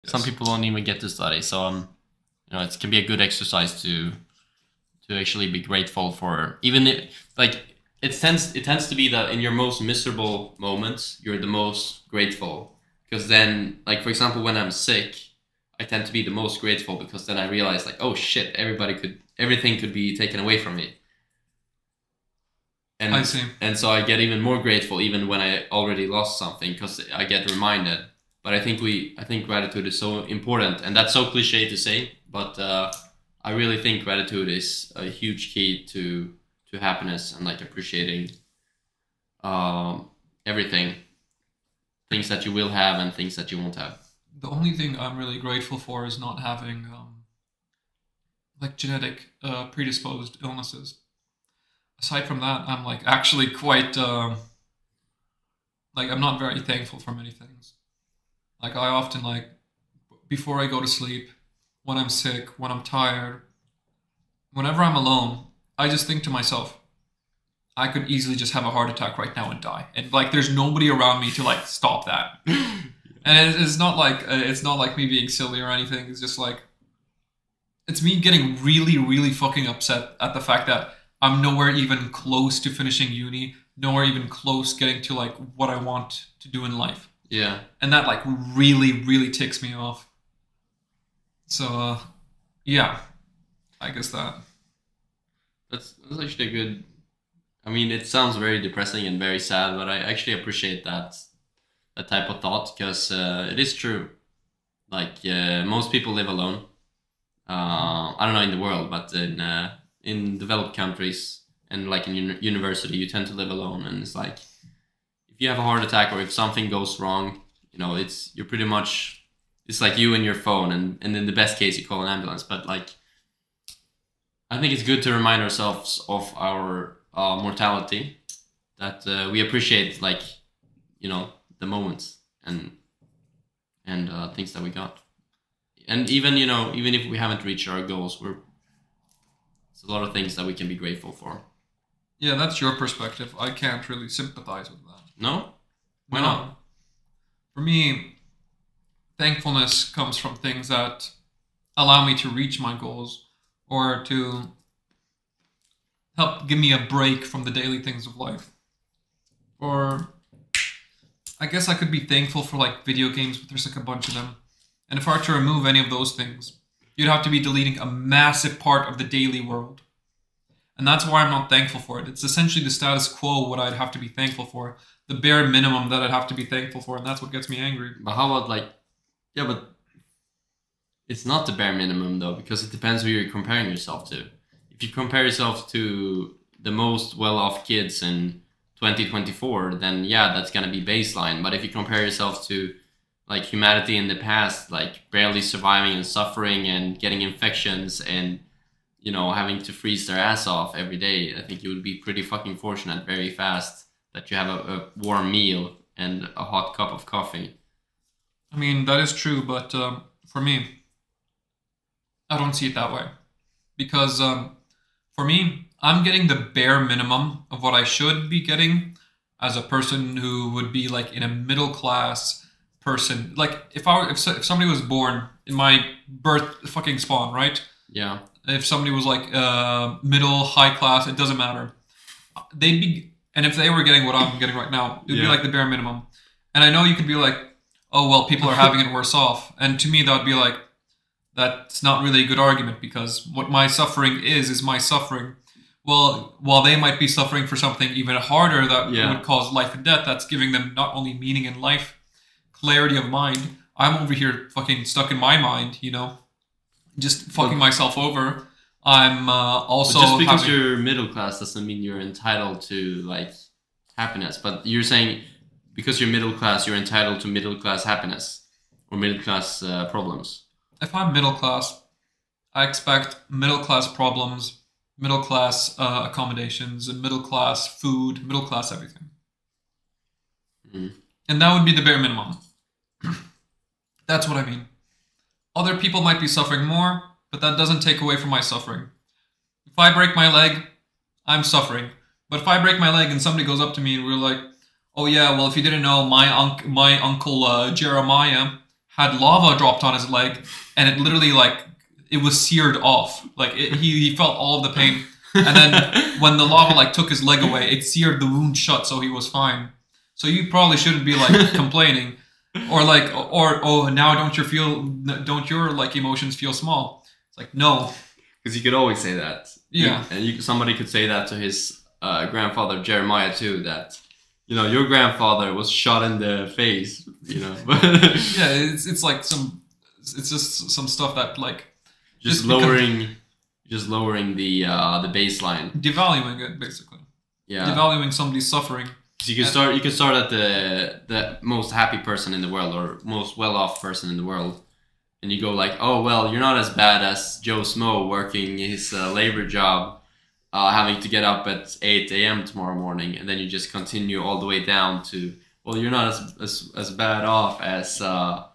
Some people don't even get to study, so you know, it can be a good exercise to actually be grateful for, even if, like, it tends to be that in your most miserable moments you're the most grateful, because then, like, for example, when I'm sick, I tend to be the most grateful because then I realize, like, oh shit, everything could be taken away from me. And I see. and so I get even more grateful even when I already lost something, because I get reminded. But I think gratitude is so important, and that's so cliche to say, but I really think gratitude is a huge key to happiness and, like, appreciating everything, things that you will have and things that you won't have. The only thing I'm really grateful for is not having like genetic predisposed illnesses. Aside from that, I'm like actually quite like I'm not very thankful for many things. Like I often like before I go to sleep, when I'm sick, when I'm tired, whenever I'm alone, I just think to myself, I could easily just have a heart attack right now and die, and like there's nobody around me to like stop that. And it's not like me being silly or anything. It's just like it's me getting really, really fucking upset at the fact that I'm nowhere even close to finishing uni, nowhere even close getting to like what I want to do in life. Yeah. And that like really, really ticks me off. So yeah, I guess that. That's actually a good. I mean, it sounds very depressing and very sad, but I actually appreciate that type of thought, because it is true. Like, most people live alone. I don't know in the world, but in developed countries and, like, in university, you tend to live alone, and it's like if you have a heart attack or if something goes wrong, you know, you're pretty much, it's like you and your phone, and in the best case you call an ambulance. But, like, I think it's good to remind ourselves of our mortality, that we appreciate, like, you know, the moments and things that we got, and even, you know, even if we haven't reached our goals, it's a lot of things that we can be grateful for. Yeah, that's your perspective. I can't really sympathize with that. No, why No. not? For me, thankfulness comes from things that allow me to reach my goals or to help give me a break from the daily things of life. Or I guess I could be thankful for like video games, but there's like a bunch of them. And if I were to remove any of those things, you'd have to be deleting a massive part of the daily world. And that's why I'm not thankful for it. It's essentially the status quo, what I'd have to be thankful for. The bare minimum that I'd have to be thankful for, and that's what gets me angry. But how about, like, yeah, but it's not the bare minimum though, because it depends who you're comparing yourself to. If you compare yourself to the most well-off kids in 2024, then yeah, that's gonna be baseline. But if you compare yourself to, like, humanity in the past, like barely surviving and suffering and getting infections and, you know, having to freeze their ass off every day, I think you would be pretty fucking fortunate very fast that you have a warm meal and a hot cup of coffee. I mean, that is true, but for me, I don't see it that way. Because for me, I'm getting the bare minimum of what I should be getting as a person who would be like in a middle class person. Like if somebody was born in my birth fucking spawn, right? Yeah. If somebody was like middle, high class, it doesn't matter. They'd be, and if they were getting what I'm getting right now, it would be like the bare minimum. And I know you could be like, oh, well, people are having it worse off. And to me, that would be like, that's not really a good argument, because what my suffering is my suffering. Well, while they might be suffering for something even harder that would cause life and death, that's giving them not only meaning in life, clarity of mind. I'm over here fucking stuck in my mind, you know, just fucking myself over. I'm also but just because you're middle class doesn't mean you're entitled to, like, happiness. But you're saying because you're middle class, you're entitled to middle class happiness or middle class problems. If I'm middle class, I expect middle class problems, middle class accommodations, and middle class food, middle class everything. Mm. And that would be the bare minimum. That's what I mean. Other people might be suffering more, but that doesn't take away from my suffering. If I break my leg, I'm suffering. But if I break my leg and somebody goes up to me and we're like, oh yeah, well, if you didn't know, my uncle Jeremiah had lava dropped on his leg, and it literally like it was seared off. Like he felt all of the pain, and then when the lava like took his leg away, it seared the wound shut, so he was fine. So you probably shouldn't be like complaining, or like oh now don't your like emotions feel small? It's like no, because you could always say that. Yeah, and somebody could say that to his grandfather Jeremiah too. That your grandfather was shot in the face. Yeah, it's like it's just some stuff that like just lowering the baseline, devaluing it basically. Yeah, devaluing somebody's suffering. So you could start at the most happy person in the world or most well-off person in the world, and you go like, oh well, you're not as bad as Joe Smo working his labor job, having to get up at 8 a.m. tomorrow morning, and then you just continue all the way down to, well, you're not as bad off as the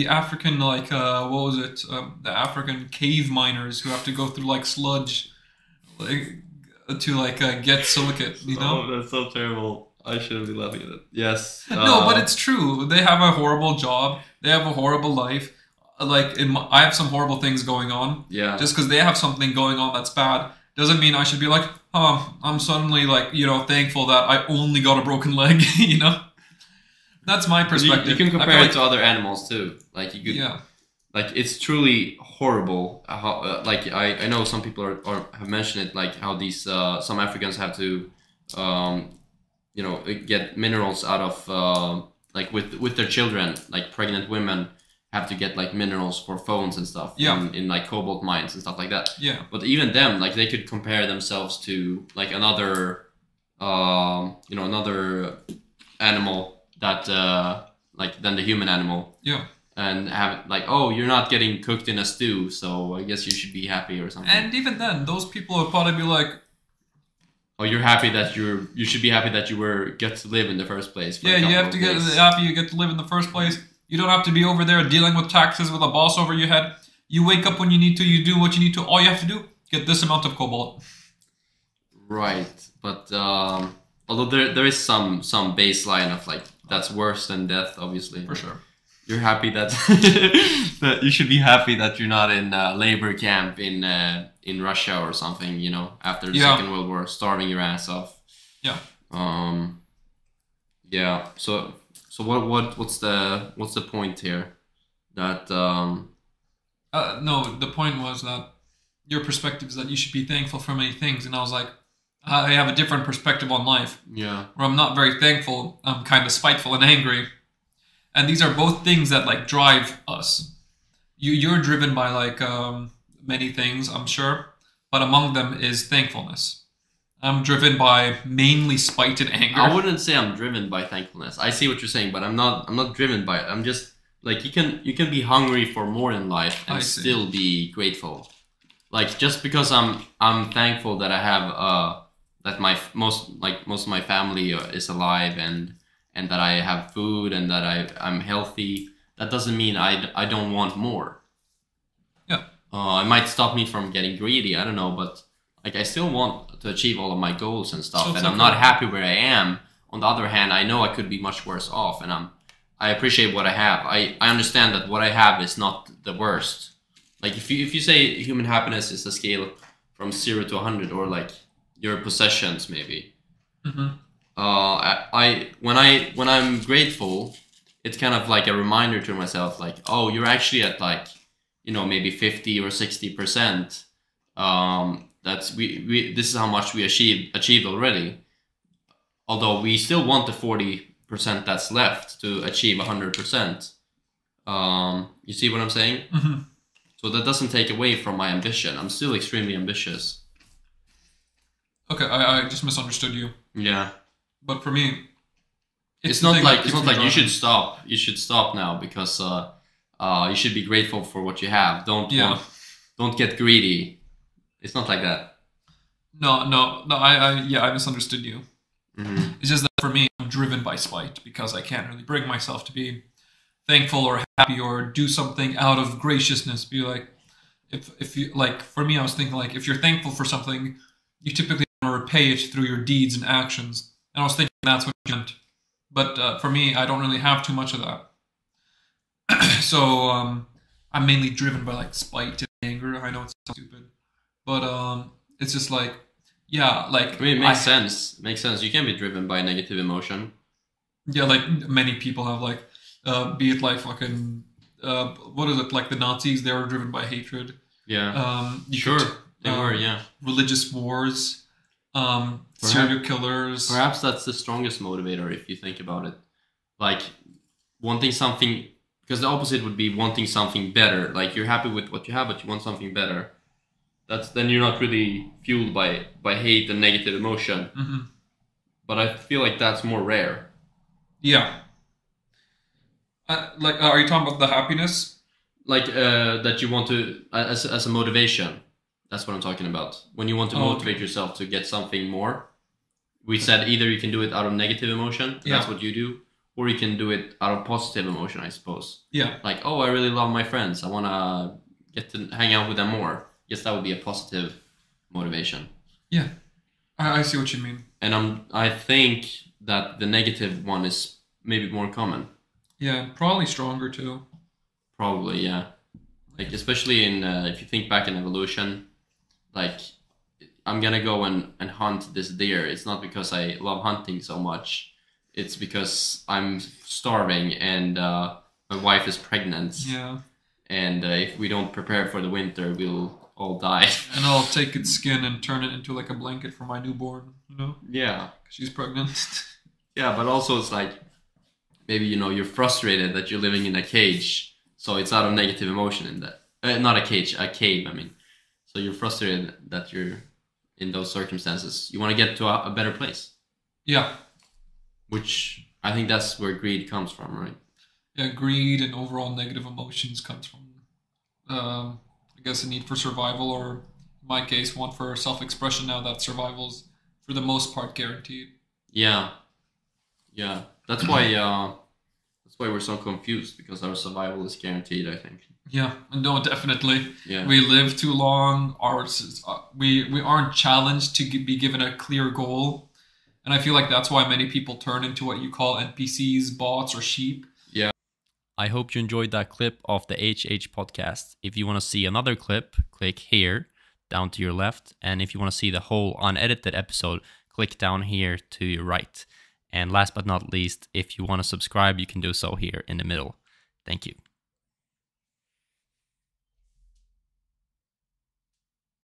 African like what was it, the African cave miners who have to go through like sludge like to like get silicate, Oh, that's so terrible. I shouldn't be laughing at it. Yes. No, but it's true. They have a horrible job. They have a horrible life. Like I have some horrible things going on. Yeah. Just because they have something going on that's bad doesn't mean I should be like, oh, I'm suddenly like thankful that I only got a broken leg. That's my perspective. You can compare it to other animals too. Like you could. Yeah. Like it's truly horrible. How like I know some people have mentioned it, like how these some Africans have to get minerals out of like with their children, like pregnant women have to get like minerals for phones and stuff. Yeah. In like cobalt mines and stuff like that. Yeah. But even them, like they could compare themselves to like another another animal that like than the human animal. Yeah. And have like, oh, you're not getting cooked in a stew, so I guess you should be happy or something. And even then, those people would probably be like, oh, you're happy that you should be happy that you get to live in the first place. Yeah, you have to get happy you get to live in the first place. You don't have to be over there dealing with taxes with a boss over your head. You wake up when you need to, you do what you need to. All you have to do, get this amount of cobalt. Right, but although there is some baseline of like that's worse than death, obviously. For sure. You're happy that that you should be happy that you're not in a labor camp in Russia or something, after the Second World War, starving your ass off. Yeah. Yeah. So what's the point here? That no, the point was that your perspective is that you should be thankful for many things, and I was like, I have a different perspective on life. Yeah. Where I'm not very thankful. I'm kind of spiteful and angry. And these are both things that like drive us. You're driven by like many things, I'm sure, but among them is thankfulness. I'm driven by mainly spite and anger. I wouldn't say I'm driven by thankfulness. I see what you're saying, but I'm not driven by it. I'm just like you can be hungry for more in life and still be grateful. Like just because I'm thankful that I have that most of my family is alive and that I have food and that I'm healthy, that doesn't mean I don't want more. Yeah. It might stop me from getting greedy, I don't know, but like I still want to achieve all of my goals and stuff, and I'm not happy where I am. On the other hand, I know I could be much worse off, and I appreciate what I have. I understand that what I have is not the worst. Like if you say human happiness is a scale from 0 to 100, or like your possessions maybe. Mm-hmm. When I'm grateful, it's kind of like a reminder to myself, like, oh, you're actually at like, maybe 50 or 60%. That's this is how much we achieved already. Although we still want the 40% that's left to achieve 100%. You see what I'm saying? Mm-hmm. So that doesn't take away from my ambition. I'm still extremely ambitious. Okay, I just misunderstood you. Yeah. But for me, it's not like you should stop. You should stop now because you should be grateful for what you have. Don't get greedy. It's not like that. No. I misunderstood you. Mm-hmm. It's just that for me, I'm driven by spite because I can't really bring myself to be thankful or happy or do something out of graciousness. Be like, if you like, for me, I was thinking like, if you're thankful for something, you typically want to repay it through your deeds and actions. And I was thinking that's what you meant. But for me, I don't really have too much of that. So I'm mainly driven by like spite and anger. I know it's stupid, but it's just like, yeah, like I mean, it makes sense. It makes sense. You can be driven by negative emotion. yeah, like many people have like, be it like fucking, what is it, like the Nazis? They were driven by hatred. Yeah. You Sure, could, they were. Yeah. religious wars, Perhaps, serial killers. perhaps that's the strongest motivator if you think about it. Like wanting something, because the opposite would be wanting something better. Like you're happy with what you have, but you want something better. That's then you're not really fueled by hate and negative emotion. Hmm. But I feel like that's more rare. Yeah. Like, are you talking about the happiness? Like that you want to as a motivation. That's what I'm talking about. When you want to motivate yourself to get something more. We said either you can do it out of negative emotion, that's what you do, or you can do it out of positive emotion, I suppose. Yeah. Like, oh, I really love my friends. I want to get to hang out with them more. Yes, that would be a positive motivation. Yeah. I see what you mean. And I think that the negative one is maybe more common. Yeah, probably stronger too. Probably, yeah. Like, especially in, if you think back in evolution, like, I'm gonna go and hunt this deer. It's not because I love hunting so much. It's because I'm starving and my wife is pregnant. Yeah. And if we don't prepare for the winter, we'll all die. And I'll take its skin and turn it into like a blanket for my newborn, you know? Yeah. 'Cause she's pregnant. Yeah, but also it's like, maybe, you're frustrated that you're living in a cage. So it's out of negative emotion in that. Not a cage, a cave, I mean. So you're frustrated that you're in those circumstances. You want to get to a better place. Yeah. Which I think that's where greed comes from, right? Yeah, greed and overall negative emotions comes from, I guess, a need for survival, or in my case, one for self-expression. Now that survival's for the most part guaranteed. Yeah, yeah. That's why we're so confused, because our survival is guaranteed, I think. Yeah, no, definitely. Yeah. We live too long. We aren't challenged to be given a clear goal, and I feel like that's why many people turn into what you call NPCs, bots, or sheep. Yeah. I hope you enjoyed that clip of the HH podcast. If you want to see another clip, click here, down to your left. And if you want to see the whole unedited episode, click down here to your right. And last but not least, if you want to subscribe, you can do so here in the middle. Thank you.